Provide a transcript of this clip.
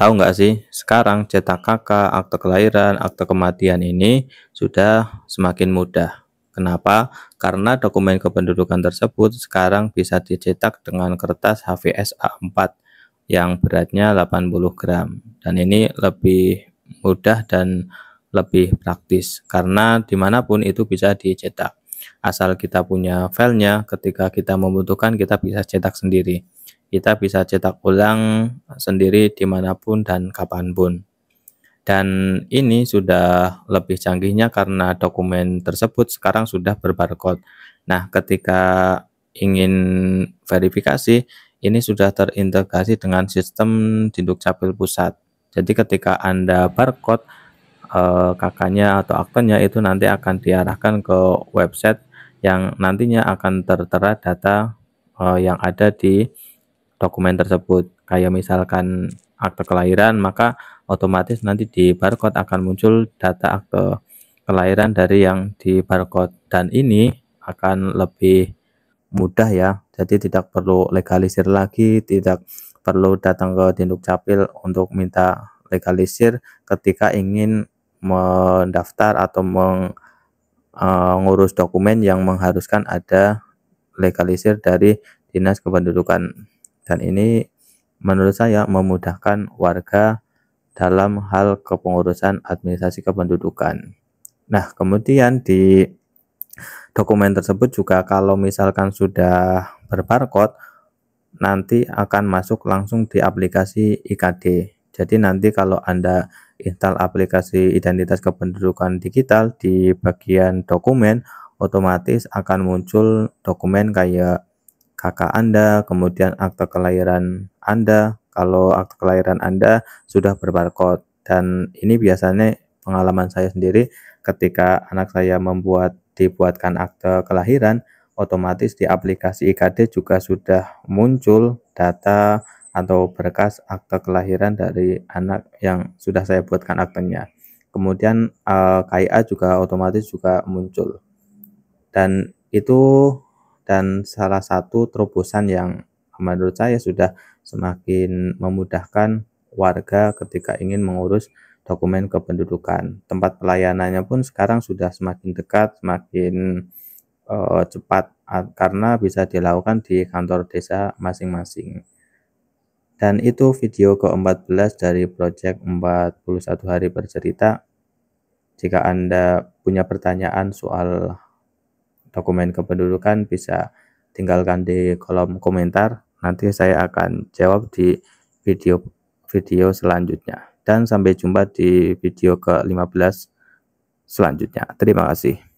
Tahu nggak sih, sekarang cetak KK, akte kelahiran, akte kematian ini sudah semakin mudah. Kenapa? Karena dokumen kependudukan tersebut sekarang bisa dicetak dengan kertas HVS A4 yang beratnya 80 gram. Dan ini lebih mudah dan lebih praktis karena dimanapun itu bisa dicetak. Asal kita punya filenya, ketika kita membutuhkan kita bisa cetak sendiri. Kita bisa cetak ulang sendiri dimanapun dan kapanpun. Dan ini sudah lebih canggihnya karena dokumen tersebut sekarang sudah berbarcode. Nah, ketika ingin verifikasi, ini sudah terintegrasi dengan sistem di Dukcapil pusat. Jadi ketika Anda barcode KK-nya atau aktenya itu nanti akan diarahkan ke website yang nantinya akan tertera data yang ada di dokumen tersebut. Kayak misalkan akte kelahiran, maka otomatis nanti di barcode akan muncul data akte kelahiran dari yang di barcode, dan ini akan lebih mudah ya. Jadi tidak perlu legalisir lagi, tidak perlu datang ke Dukcapil untuk minta legalisir ketika ingin mendaftar atau mengurus dokumen yang mengharuskan ada legalisir dari Dinas Kependudukan. Dan ini menurut saya memudahkan warga dalam hal kepengurusan administrasi kependudukan. Nah, kemudian di dokumen tersebut juga kalau misalkan sudah berbarcode, nanti akan masuk langsung di aplikasi IKD. Jadi nanti kalau Anda install aplikasi identitas kependudukan digital di bagian dokumen, otomatis akan muncul dokumen kayak KK Anda, kemudian akte kelahiran Anda. Kalau akte kelahiran Anda sudah berbarcode, dan ini biasanya pengalaman saya sendiri ketika anak saya dibuatkan akte kelahiran, otomatis di aplikasi IKD juga sudah muncul data atau berkas akte kelahiran dari anak yang sudah saya buatkan aktenya. Kemudian KIA juga otomatis juga muncul. Dan salah satu terobosan yang menurut saya sudah semakin memudahkan warga ketika ingin mengurus dokumen kependudukan. Tempat pelayanannya pun sekarang sudah semakin dekat, semakin cepat karena bisa dilakukan di kantor desa masing-masing. Dan itu video ke-14 dari project 41 hari bercerita. Jika Anda punya pertanyaan soal dokumen kependudukan, bisa tinggalkan di kolom komentar. Nanti saya akan jawab di video selanjutnya. Dan sampai jumpa di video ke-15 selanjutnya. Terima kasih.